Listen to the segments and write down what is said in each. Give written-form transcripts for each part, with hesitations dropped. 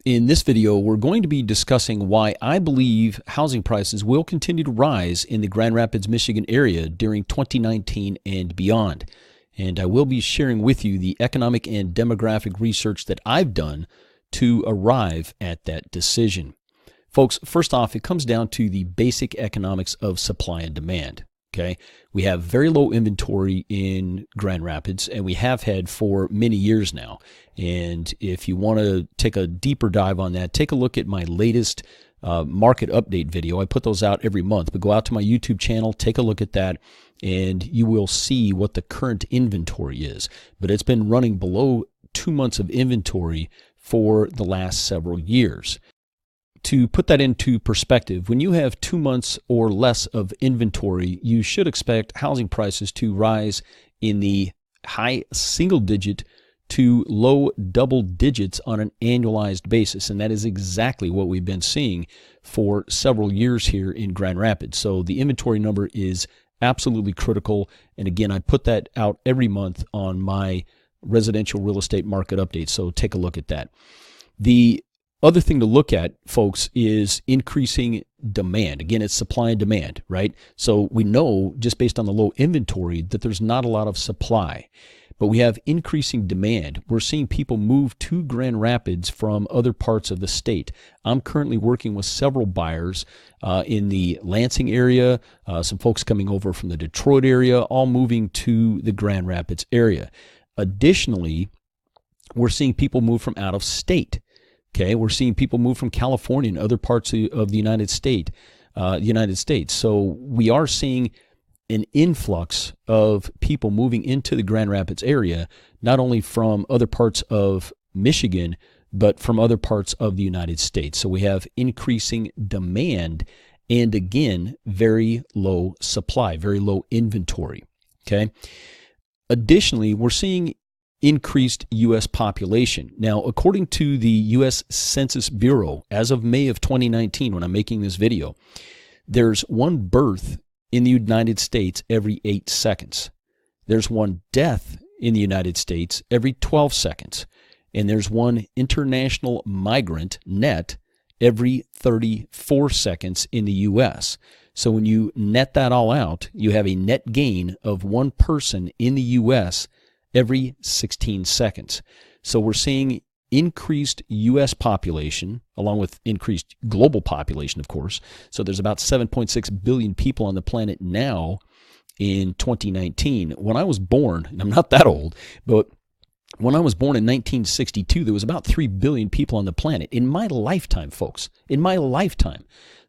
In this video, we're going to be discussing why I believe housing prices will continue to rise in the Grand Rapids, Michigan area during 2019 and beyond. And I will be sharing with you the economic and demographic research that I've done to arrive at that decision. Folks, first off, it comes down to the basic economics of supply and demand. Okay, we have very low inventory in Grand Rapids, and we have had for many years now. And if you want to take a deeper dive on that, take a look at my latest market update video. I put those out every month, but go out to my YouTube channel, take a look at that, and you will see what the current inventory is. But it's been running below 2 months of inventory for the last several years. To put that into perspective, when you have 2 months or less of inventory, you should expect housing prices to rise in the high single digit to low double digits on an annualized basis. And that is exactly what we've been seeing for several years here in Grand Rapids. So the inventory number is absolutely critical. And again, I put that out every month on my residential real estate market update. So take a look at that. The other thing to look at, folks, is increasing demand. Again, it's supply and demand, right? So we know just based on the low inventory that there's not a lot of supply, but we have increasing demand. We're seeing people move to Grand Rapids from other parts of the state. I'm currently working with several buyers in the Lansing area, some folks coming over from the Detroit area, all moving to the Grand Rapids area. Additionally, we're seeing people move from out of state. Okay, we're seeing people move from California and other parts of the United States. So we are seeing an influx of people moving into the Grand Rapids area, not only from other parts of Michigan, but from other parts of the United States. So we have increasing demand and, again, very low supply, very low inventory. Okay. Additionally, we're seeing increased U.S. population. Now, according to the U.S. Census Bureau, as of May of 2019, when I'm making this video, there's one birth in the United States every 8 seconds. There's one death in the United States every 12 seconds. And there's one international migrant net every 34 seconds in the U.S. So when you net that all out, you have a net gain of one person in the U.S. every 16 seconds. So we're seeing increased U.S. population along with increased global population, of course. So there's about 7.6 billion people on the planet now in 2019. When I was born, and I'm not that old, but when I was born in 1962, there was about 3 billion people on the planet. In my lifetime, folks, in my lifetime,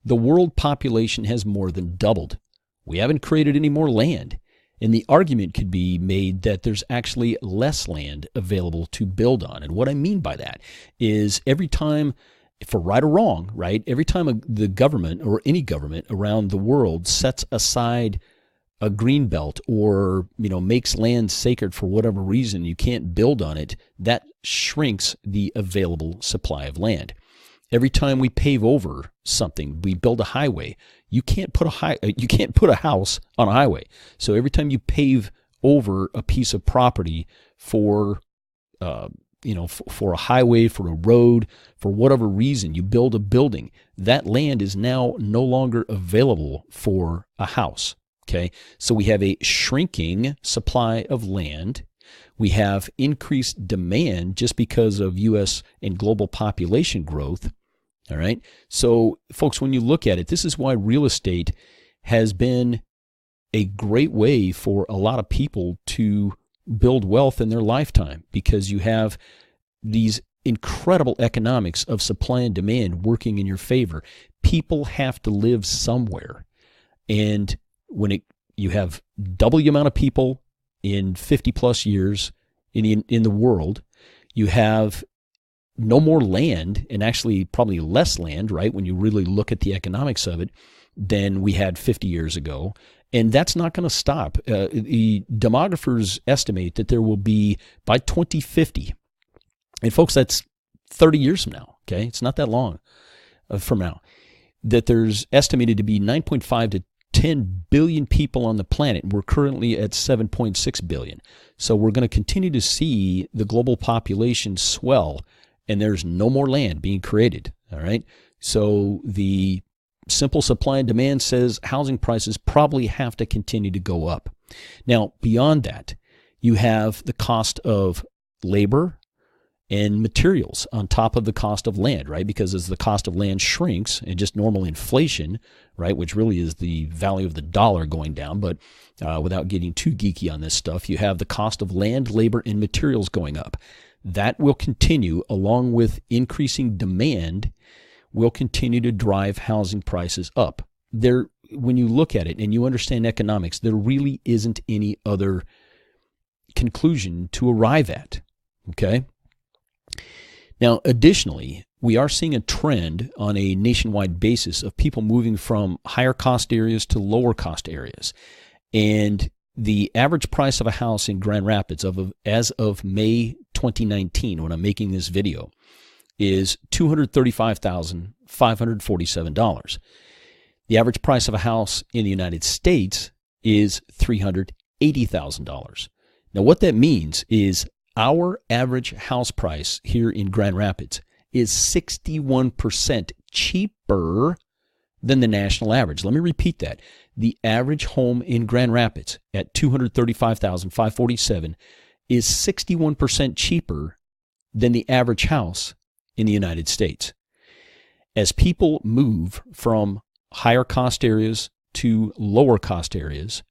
the world population has more than doubled. We haven't created any more land. And the argument could be made that there's actually less land available to build on. And what I mean by that is every time, for right or wrong, right, every time the government or any government around the world sets aside a green belt or, makes land sacred for whatever reason, you can't build on it, that shrinks the available supply of land. Every time we pave over something, we build a highway. You can't put a house on a highway. So every time you pave over a piece of property for a highway, for a road, for whatever reason, you build a building, that land is now no longer available for a house. Okay, so we have a shrinking supply of land. We have increased demand just because of U.S. and global population growth. All right. So, folks, when you look at it, this is why real estate has been a great way for a lot of people to build wealth in their lifetime, because you have these incredible economics of supply and demand working in your favor. People have to live somewhere. And when you have double the amount of people in 50 plus years in the world, you have no more land, and actually probably less land, right, when you really look at the economics of it, than we had 50 years ago. And that's not going to stop. The demographers estimate that there will be, by 2050, and folks, that's 30 years from now, okay? It's not that long from now, that there's estimated to be 9.5 to 10 billion people on the planet. We're currently at 7.6 billion. So we're going to continue to see the global population swell and there's no more land being created. All right. So the simple supply and demand says housing prices probably have to continue to go up. Now, beyond that, you have the cost of labor and materials on top of the cost of land, right? Because as the cost of land shrinks and just normal inflation, right, which really is the value of the dollar going down, but without getting too geeky on this stuff, you have the cost of land, labor, and materials going up. That will continue, along with increasing demand, will continue to drive housing prices up. When you look at it and you understand economics, there really isn't any other conclusion to arrive at, okay? Now, additionally, we are seeing a trend on a nationwide basis of people moving from higher cost areas to lower cost areas. And the average price of a house in Grand Rapids as of May 2019, when I'm making this video, is $235,547. The average price of a house in the United States is $380,000. Now, what that means is our average house price here in Grand Rapids is 61% cheaper than the national average. Let me repeat that. The average home in Grand Rapids at $235,547 is 61% cheaper than the average house in the United States. As people move from higher cost areas to lower cost areas,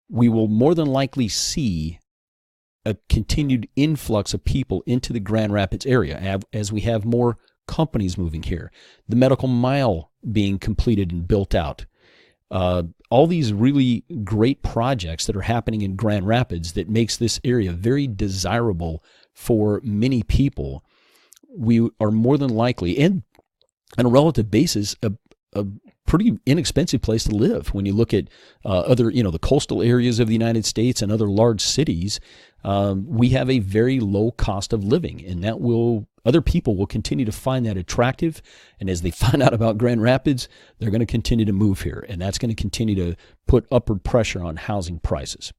we will more than likely see a continued influx of people into the Grand Rapids area as we have more companies moving here, the medical mile being completed and built out, all these really great projects that are happening in Grand Rapids that makes this area very desirable for many people. We are more than likely, and on a relative basis, a pretty inexpensive place to live. When you look at other, the coastal areas of the United States and other large cities, we have a very low cost of living, and other people will continue to find that attractive. And as they find out about Grand Rapids, they're going to continue to move here, and that's going to continue to put upward pressure on housing prices.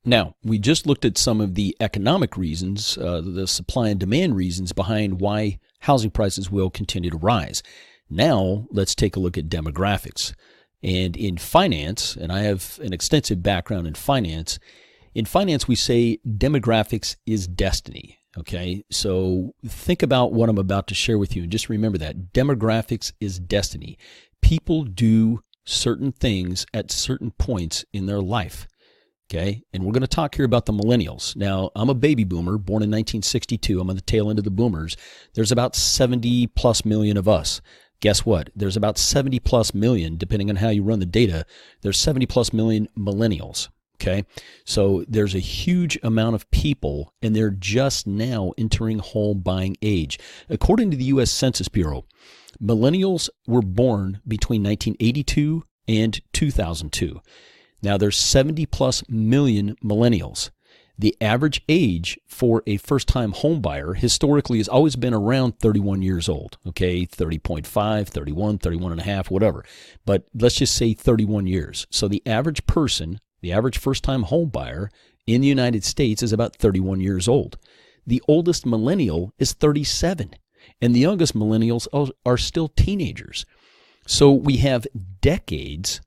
Now, we just looked at some of the economic reasons, the supply and demand reasons behind why housing prices will continue to rise. Now, let's take a look at demographics. And in finance, and I have an extensive background in finance we say demographics is destiny, okay? So think about what I'm about to share with you, and just remember that. Demographics is destiny. People do certain things at certain points in their life, okay? And we're going to talk here about the millennials. Now, I'm a baby boomer, born in 1962. I'm on the tail end of the boomers. There's about 70 plus million of us. Guess what? There's about 70 plus million, depending on how you run the data, there's 70 plus million millennials, okay? So there's a huge amount of people, and they're just now entering home buying age. According to the U.S. Census Bureau, millennials were born between 1982 and 2002. Now, there's 70 plus million millennials. The average age for a first-time home buyer historically has always been around 31 years old, okay, 30.5, 31, 31 and a half, whatever. But let's just say 31 years. So the average person, the average first-time home buyer in the United States is about 31 years old. The oldest millennial is 37, and the youngest millennials are still teenagers. So we have decades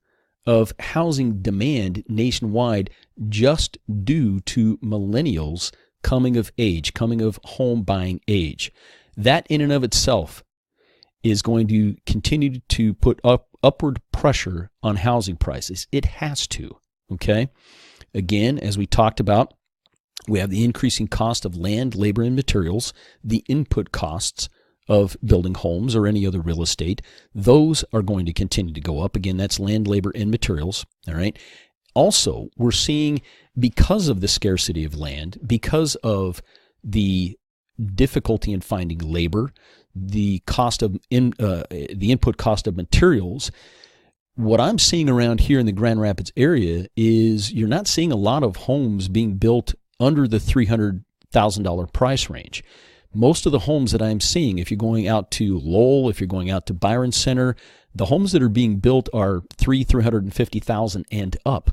of housing demand nationwide just due to millennials coming of age, coming of home buying age. That in and of itself is going to continue to put upward pressure on housing prices. It has to, okay? Again, as we talked about, we have the increasing cost of land, labor, and materials, the input costs of building homes or any other real estate. Those are going to continue to go up. Again, that's land, labor, and materials, all right? Also, we're seeing, because of the scarcity of land, because of the difficulty in finding labor, the cost of the input cost of materials, what I'm seeing around here in the Grand Rapids area is you're not seeing a lot of homes being built under the $300,000 price range. Most of the homes that I'm seeing, if you're going out to Lowell, if you're going out to Byron Center, the homes that are being built are $350,000 and up.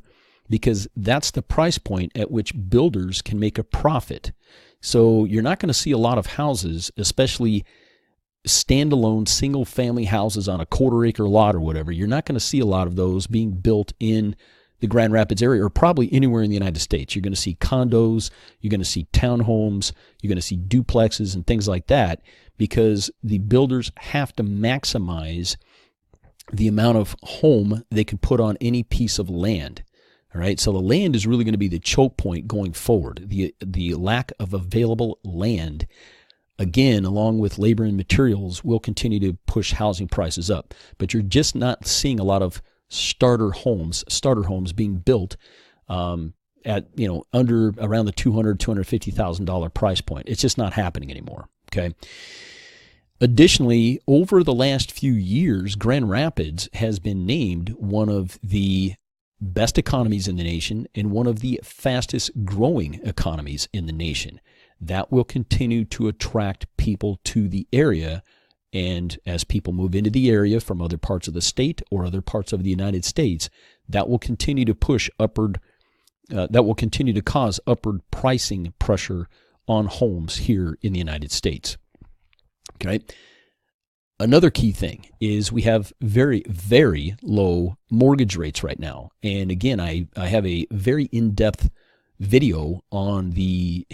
because that's the price point at which builders can make a profit. So you're not going to see a lot of houses, especially standalone single-family houses on a quarter-acre lot or whatever. You're not going to see a lot of those being built in the Grand Rapids area, or probably anywhere in the United States. You're going to see condos, you're going to see townhomes, you're going to see duplexes and things like that, because the builders have to maximize the amount of home they can put on any piece of land. All right, so the land is really going to be the choke point going forward. The lack of available land, again, along with labor and materials, will continue to push housing prices up. But you're just not seeing a lot of starter homes being built at, under around the $250,000 price point. It's just not happening anymore. Okay. Additionally, over the last few years, Grand Rapids has been named one of the best economies in the nation and one of the fastest growing economies in the nation. That will continue to attract people to the area. And as people move into the area from other parts of the state or other parts of the United States, that will continue to push upward, that will continue to cause upward pricing pressure on homes here in the United States. Okay. Another key thing is we have very, very low mortgage rates right now. And again, I have a very in-depth video on a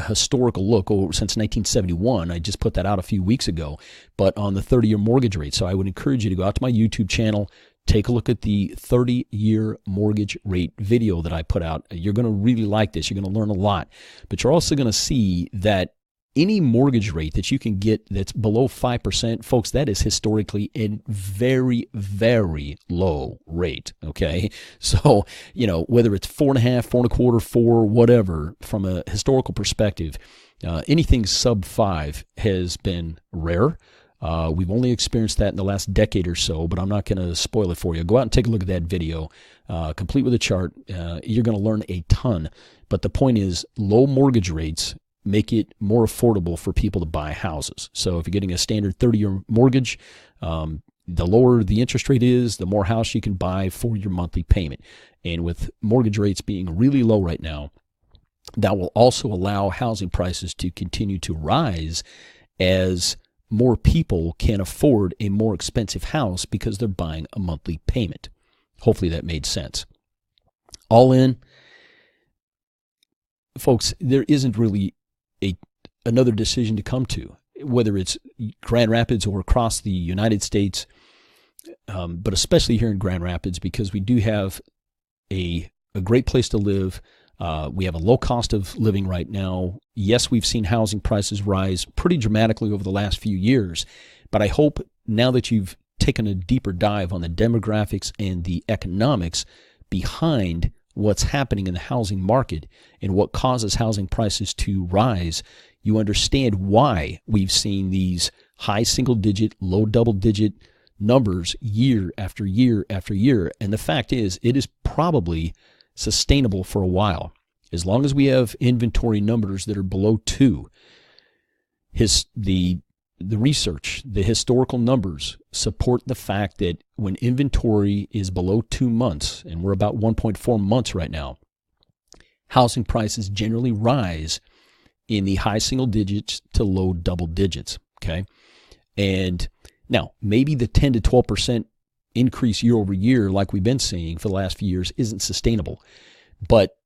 historical look since 1971. I just put that out a few weeks ago, but on the 30-year mortgage rate. So I would encourage you to go out to my YouTube channel, take a look at the 30-year mortgage rate video that I put out. You're going to really like this. You're going to learn a lot, but you're also going to see that any mortgage rate that you can get that's below 5%, folks, that is historically a very, very low rate, okay? So, whether it's 4.5, 4.25, 4, whatever, from a historical perspective, anything sub 5 has been rare. We've only experienced that in the last decade or so, but I'm not going to spoil it for you. Go out and take a look at that video, complete with a chart. You're going to learn a ton. But the point is, low mortgage rates make it more affordable for people to buy houses. So if you're getting a standard 30-year mortgage, the lower the interest rate is, the more house you can buy for your monthly payment. And with mortgage rates being really low right now, that will also allow housing prices to continue to rise as more people can afford a more expensive house because they're buying a monthly payment. Hopefully that made sense. All in, folks, there isn't really another decision to come to, whether it's Grand Rapids or across the United States, but especially here in Grand Rapids, because we do have a great place to live. We have a low cost of living right now. Yes, we've seen housing prices rise pretty dramatically over the last few years, but I hope now that you've taken a deeper dive on the demographics and the economics behind what's happening in the housing market and what causes housing prices to rise, you understand why we've seen these high single-digit, low double-digit numbers year after year after year. And the fact is, it is probably sustainable for a while. As long as we have inventory numbers that are below 2, the research, the historical numbers support the fact that when inventory is below 2 months, and we're about 1.4 months right now, housing prices generally rise in the high single digits to low double digits, okay? And now, maybe the 10 to 12% increase year over year like we've been seeing for the last few years isn't sustainable. But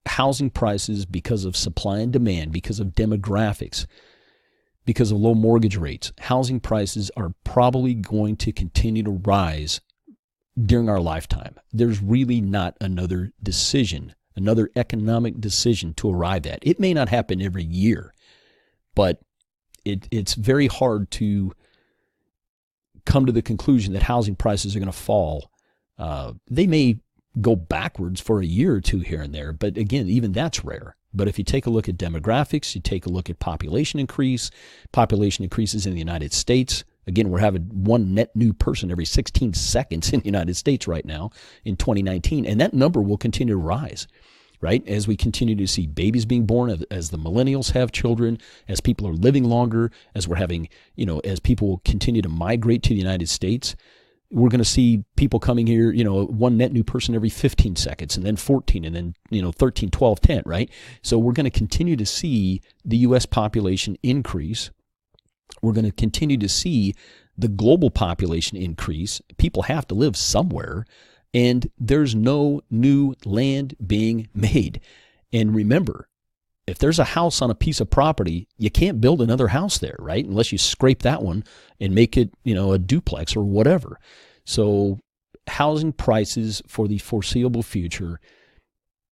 housing prices, because of supply and demand, because of demographics, because of low mortgage rates, housing prices are probably going to continue to rise during our lifetime. There's really not another decision, another economic decision to arrive at. It may not happen every year, but it's very hard to come to the conclusion that housing prices are going to fall. They may go backwards for a year or two here and there, but again, even that's rare. But if you take a look at demographics, you take a look at population increases in the United States. Again, we're having one net new person every 16 seconds in the United States right now in 2019, and that number will continue to rise, right? As we continue to see babies being born, as the millennials have children, as people are living longer, as we're having, as people continue to migrate to the United States, we're going to see people coming here, one net new person every 15 seconds, and then 14, and then, 13, 12, 10, right? So we're going to continue to see the U.S. population increase. We're going to continue to see the global population increase. People have to live somewhere, and there's no new land being made. And remember, if there's a house on a piece of property, you can't build another house there, right? Unless you scrape that one and make it, a duplex or whatever. So housing prices for the foreseeable future,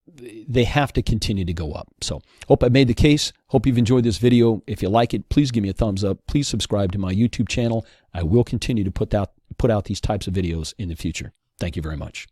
they have to continue to go up. So hope I made the case. Hope you've enjoyed this video. If you like it, please give me a thumbs up. Please subscribe to my YouTube channel. I will continue to put out these types of videos in the future. Thank you very much.